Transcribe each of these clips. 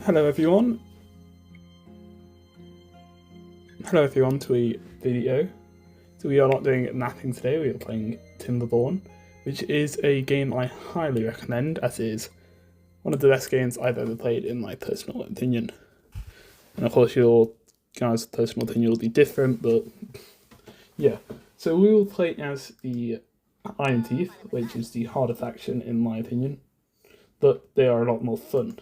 Hello everyone. Hello everyone to a video. So we are not doing mapping today, we are playing Timberborn, which is a game I highly recommend, as it is one of the best games I've ever played in my personal opinion. And of course your guys' personal opinion will be different, but yeah. So we will play as the Iron Teeth, which is the harder faction in my opinion, but they are a lot more fun.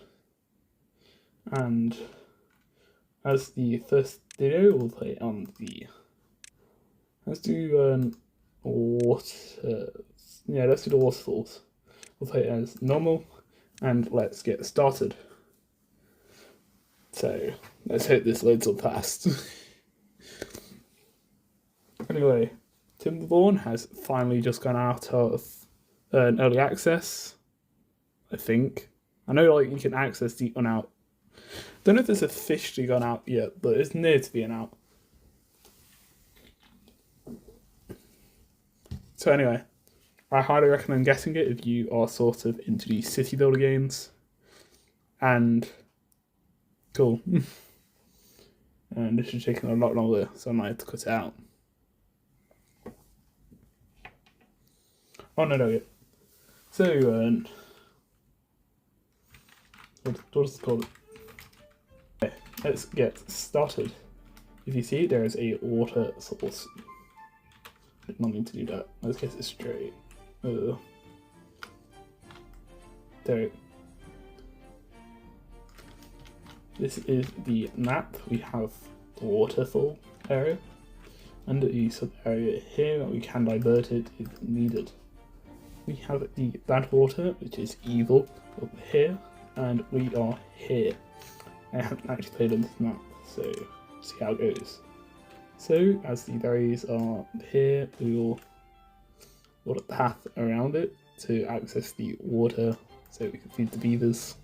And as the first video, we'll play on the. Let's do water. Yeah, let's do the waterfalls. We'll play it as normal, and let's get started. So let's hope this loads up fast. Anyway, Timberborn has finally just gone out of an early access. I think. I know like you can access the unout. Don't know if it's officially gone out yet, but it's near to being out. So anyway, I highly recommend getting it if you are sort of into the city builder games. And cool. And this is taking a lot longer, so I might have to cut it out. Oh no. So what does it called? Okay, let's get started. If you see, there is a water source. Did not mean to do that. Let's get it straight. There. This is the map. We have the waterfall area. Under the sub area here, we can divert it if needed. We have the bad water, which is evil, up here, and we are here. I haven't actually played on this map, so see how it goes. So, as the berries are here, we will build a path around it to access the water so we can feed the beavers,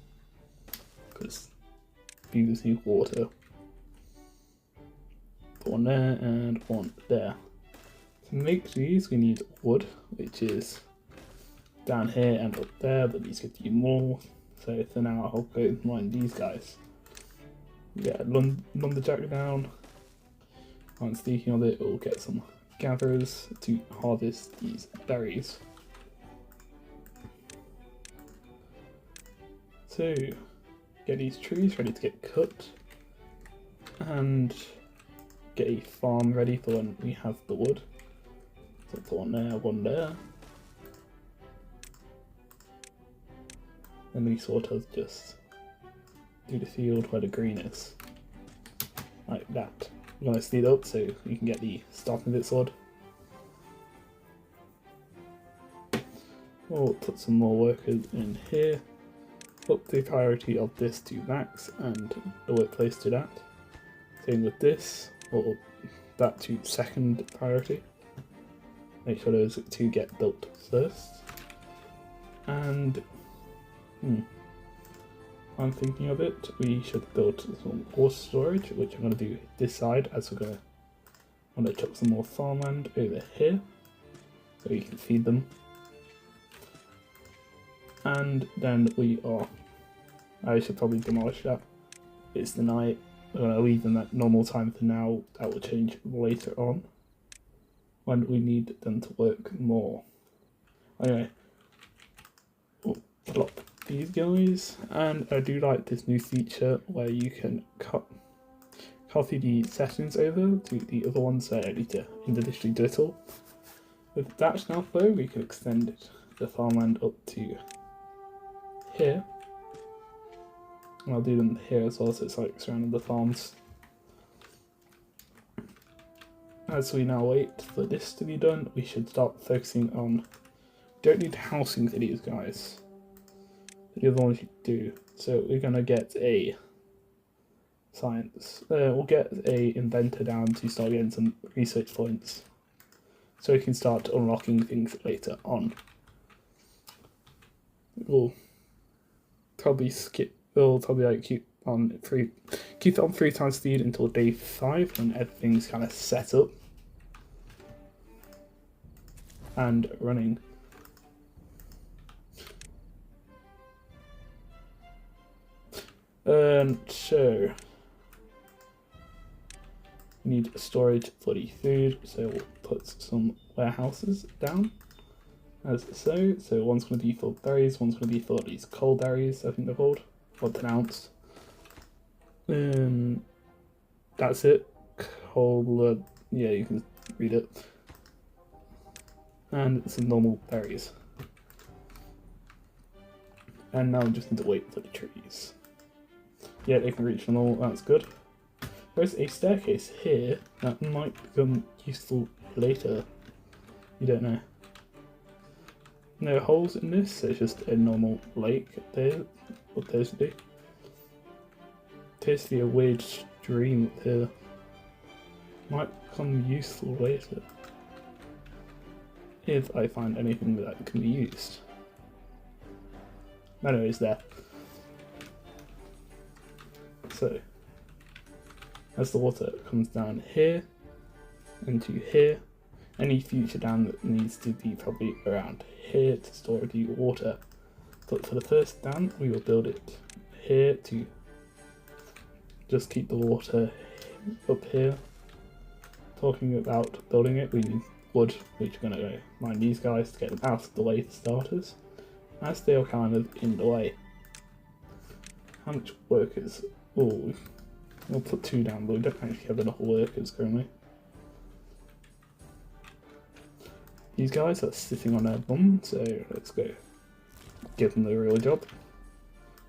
because beavers need water. Put one there and one there. To make these, we need wood, which is down here and up there, but these could be more. So for now, I'll go mine these guys. Yeah, lumberjack down. And speaking of it, we'll get some gatherers to harvest these berries. So, get these trees ready to get cut, and get a farm ready for when we have the wood. So put one there. And we sort of just do the field where the green is. Like that. We're going to speed up so you can get the starting bit sword. We'll put some more workers in here. Up the priority of this to max and the workplace to that. Same with this, or that to second priority. Make sure those two get built first. And I'm thinking of it, we should build some water storage, which I'm going to do this side, as we're going to chuck some more farmland over here so you can feed them. And then I should probably demolish that. It's the night. We're going to leave them at normal time for now. That will change later on when we need them to work more. Anyway, we'll plop these guys, and I do like this new feature where you can copy the settings over to the other ones, so I need to individually do it all. With Dash Now Flow, we can extend the farmland up to here. And I'll do them here as well, so it's like surrounding the farms. As we now wait for this to be done, we should start focusing on. Don't need housing for these guys. The other ones you do. So we're gonna get a science. We'll get a inventor down to start getting some research points, so we can start unlocking things later on. We'll probably skip. We'll probably like keep it on 3 times speed until day 5 when everything's kind of set up and running. So we need storage for the food, so we'll put some warehouses down as so. So one's going to be for berries, one's going to be for these coal berries, I think they're called, or pronounced. That's it. Coal, yeah, you can read it. And some normal berries. And now we just need to wait for the trees. Yeah, they can reach them all, that's good. There's a staircase here that might become useful later. You don't know. No holes in this, so it's just a normal lake there. What appears to be. Appears to be a weird stream up here. Might become useful later. If I find anything that can be used. Anyways, there. So, as the water comes down here, into here, any future dam that needs to be probably around here to store the water. But for the first dam, we will build it here to just keep the water up here. Talking about building it, we need wood, which we're going to go mine these guys to get them out of the way for starters, as they are kind of in the way. How much workers? Oh, we'll put 2 down, but we don't actually have enough workers currently. These guys are sitting on their bum, so let's go give them the real job.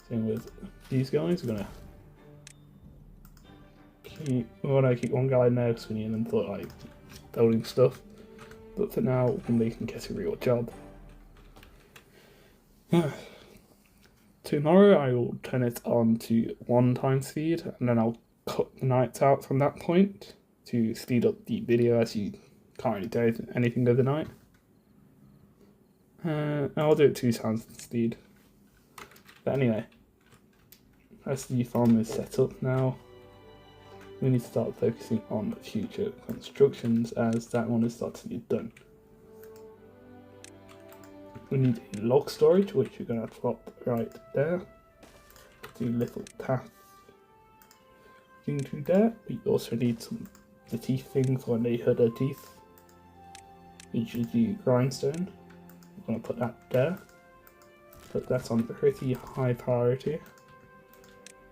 Same with these guys, we're gonna keep one guy in there because we need them for like building stuff. But for now, they can get a real job. Tomorrow I will turn it on to 1 time speed, and then I'll cut the nights out from that point to speed up the video, as you can't really do anything overnight. I'll do it 2 times speed. But anyway, as the farm is set up now, we need to start focusing on future constructions, as that one is starting to be done. We need a log storage, which we're going to drop right there. Do little path into there. We also need the teeth thing for when they hurt their teeth, which is the grindstone. I'm going to put that there. Put that on pretty high priority.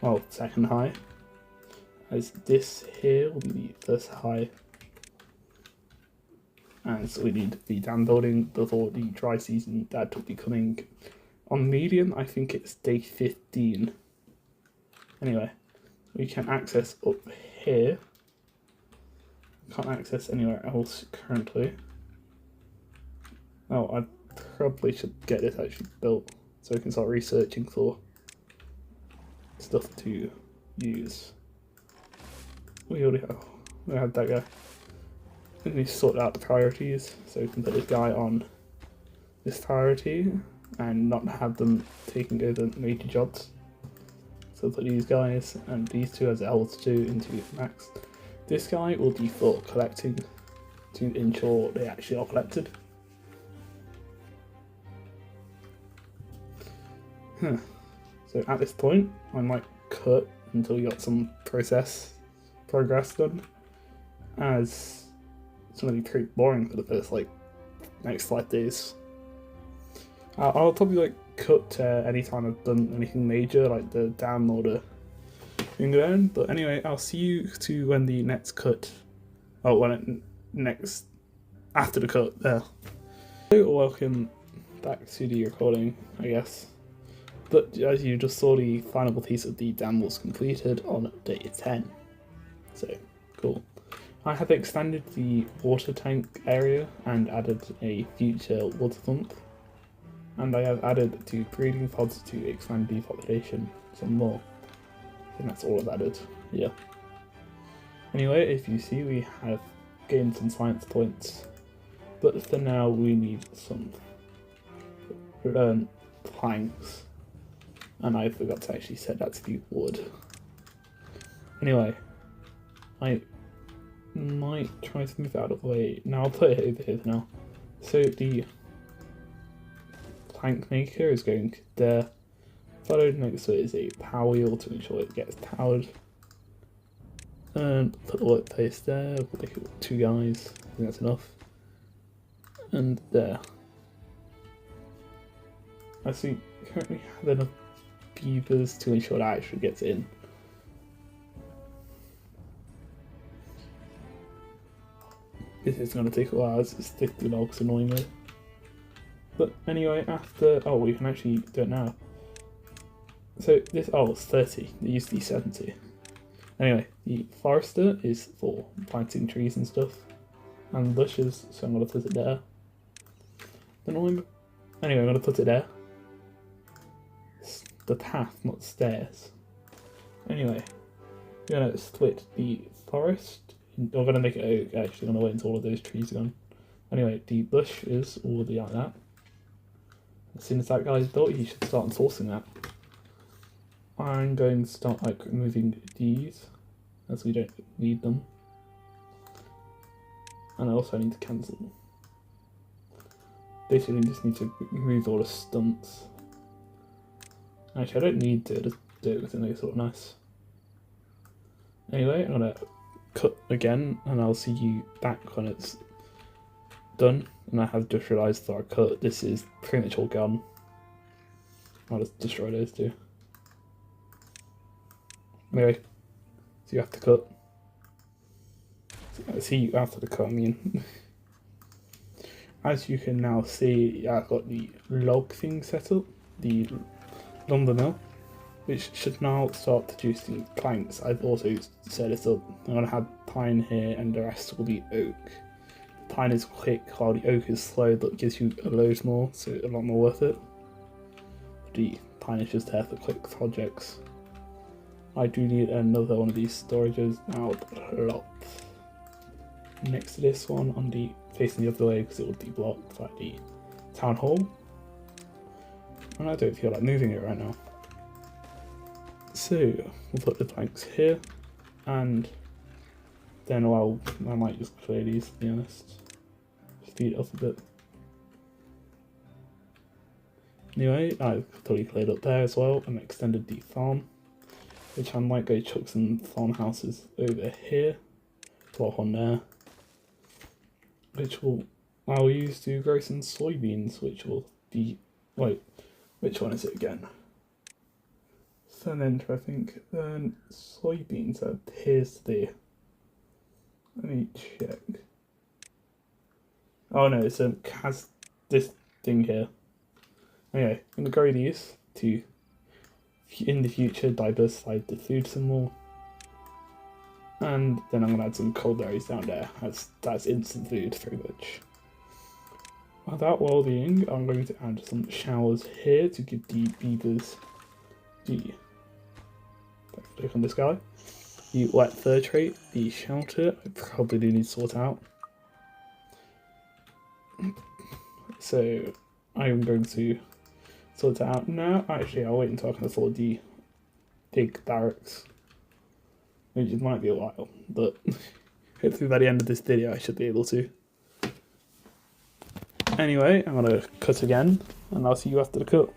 Well, second high. As this here will be the first high. And so we need the dam building before the dry season. That will be coming on medium. I think it's day 15. Anyway, we can access up here. Can't access anywhere else currently. Oh, I probably should get this actually built so we can start researching for stuff to use. We already have that guy. We need to sort out the priorities, so we can put this guy on this priority and not have them taking over major jobs. So put these guys and these 2 as L2 into max. This guy will be for collecting to ensure they actually are collected. So at this point, I might cut until we got some progress done, as it's going to be pretty boring for the first next 5 days. I'll probably cut anytime I've done anything major, like the dam or the thing down. But anyway, I'll see you to when the next cut. Oh, after the cut there. So welcome back to the recording, I guess. But as you just saw, the final piece of the dam was completed on day 10. So cool. I have expanded the water tank area and added a future water pump, and I have added 2 breeding pods to expand the population some more. I think that's all I've added, yeah. Anyway, if you see, we have gained some science points, but for now we need some planks, and I forgot to actually set that to be wood. Anyway, I might try to move out of the way. Now I'll put it over here now. So the plank maker is going there. followed next to it is a power wheel to ensure it gets powered. And put the workplace there, we'll make it 2 guys, I think that's enough. And there. I see currently have enough beavers to ensure that actually gets in. This is going to take a while as it's 50 logs annoyingly. But anyway, after, oh, we can actually do it now. So this, oh, it's 30, it used to be 70. Anyway, the forester is for planting trees and stuff, and bushes, so I'm going to put it there. Anyway, I'm going to put it there. It's the path, not stairs. Anyway, we're going to split the forest. We're going to make it oak, actually, I'm going to wait until all of those trees are gone. Anyway, the bushes will be like that. As soon as that guy's built, he should start enforcing that. I'm going to start like removing these, as we don't need them. And I also need to cancel them. Basically, just need to remove all the stunts. Actually, I don't need to, just do it because it makes it look nice. Anyway, I'm gonna cut again, and I'll see you back when it's done. And I have just realised that I cut, this is pretty much all gone. I'll just destroy those two. Anyway, so you have to cut. I see you after the cut, I mean. As you can now see, I've got the log thing set up, the lumber mill, which should now start producing planks. I've also set this up. I'm going to have pine here and the rest will be oak. Pine is quick while the oak is slow, but gives you a load more, so a lot more worth it. The pine is just there for quick projects. I do need another one of these storages now, but a lot. Next to this one, on the facing the other way because it will be blocked by the town hall. And I don't feel like moving it right now. So we'll put the planks here, and then I might just clear these, to be honest. Speed it up a bit. Anyway, I've totally cleared up there as well and extended the farm, which I might go chuck some farmhouses over here, plot one there, which I'll use to grow some soybeans, which will be, wait, which one is it again? Center, I think. Then soybeans appears to be. Let me check. Oh no, it's has this thing here. Anyway, I'm gonna grow these to, in the future, diversify the food some more. And then I'm gonna add some coldberries down there, as that's instant food pretty much. Without well-being, I'm going to add some showers here to give the beavers the, click on this guy, the wet fur trait, the shelter, I probably do need to sort out. So I'm going to sort it out now. Actually, I'll wait until I can afford the big barracks, which might be a while, but hopefully by the end of this video I should be able to. Anyway, I'm going to cut again, and I'll see you after the cut.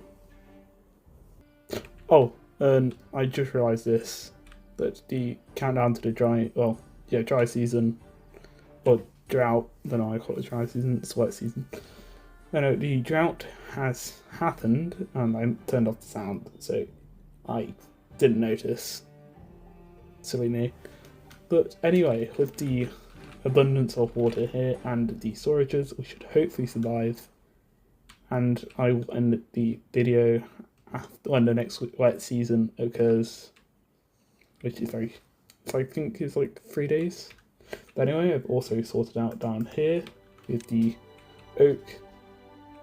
Oh, and I just realised this, that the countdown to the dry season, or drought, I don't know why I call it dry season, it's wet season. No, the drought has happened, and I turned off the sound, so I didn't notice. Silly me. But anyway, with the abundance of water here and the storages, we should hopefully survive. And I will end the video after when the next wet season occurs, which is I think is like 3 days. But anyway, I've also sorted out down here with the oak,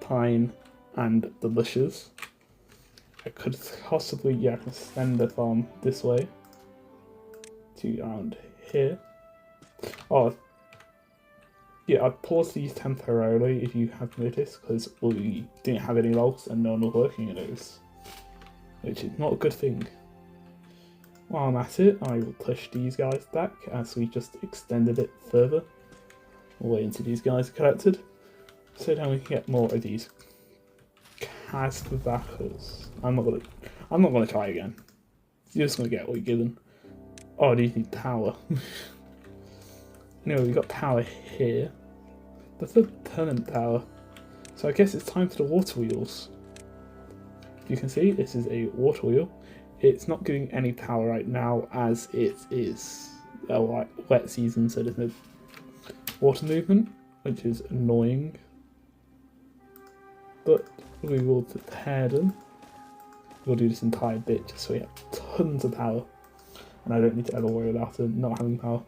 pine, and the bushes. I could possibly extend the farm this way to around here. Oh, yeah, I paused these temporarily if you have noticed, because we didn't have any logs and no one was working in those, which is not a good thing. While I'm at it, I will push these guys back as we just extended it further. We'll wait until these guys are collected, so then we can get more of these casbacers. I'm not going to try again. You're just going to get what you're given. Oh, do you need tower? Anyway, we got tower here. That's the tenant tower. So I guess it's time for the water wheels. You can see this is a water wheel. It's not giving any power right now as it is a wet season, so there's no water movement, which is annoying. But we will prepare them. We'll do this entire bit just so we have tons of power. And I don't need to ever worry about them not having power.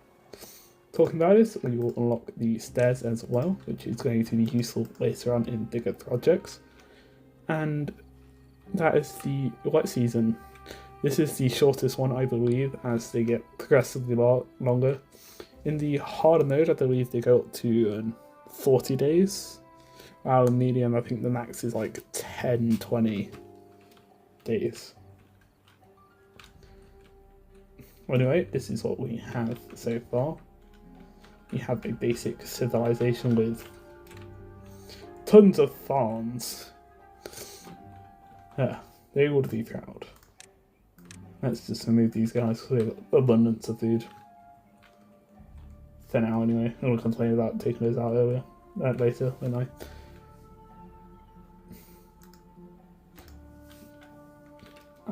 Talking about this, we will unlock the stairs as well, which is going to be useful later on in bigger projects. And that is the wet season. This is the shortest one, I believe, as they get progressively longer. In the harder mode, I believe they go up to 40 days. While in medium, I think the max is like 10, 20 days. Anyway, this is what we have so far. We have a basic civilization with tons of farms. Yeah, they would be proud. Let's just remove these guys because we have abundance of food. For now, anyway. I'm going to complain about taking those out earlier. Later, when I.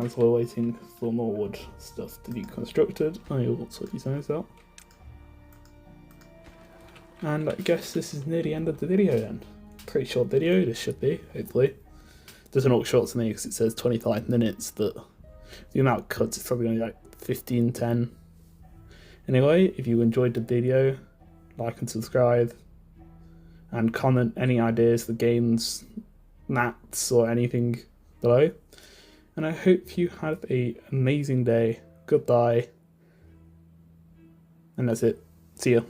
As we're waiting for more wood stuff to be constructed, I will sort these things out. And I guess this is near the end of the video then. Pretty short video, this should be, hopefully. Doesn't look short to me because it says 25 minutes, but the amount of cuts is probably only like 15, 10. Anyway, if you enjoyed the video, like and subscribe, and comment any ideas for games, maps, or anything below. And I hope you have an amazing day. Goodbye. And that's it. See ya.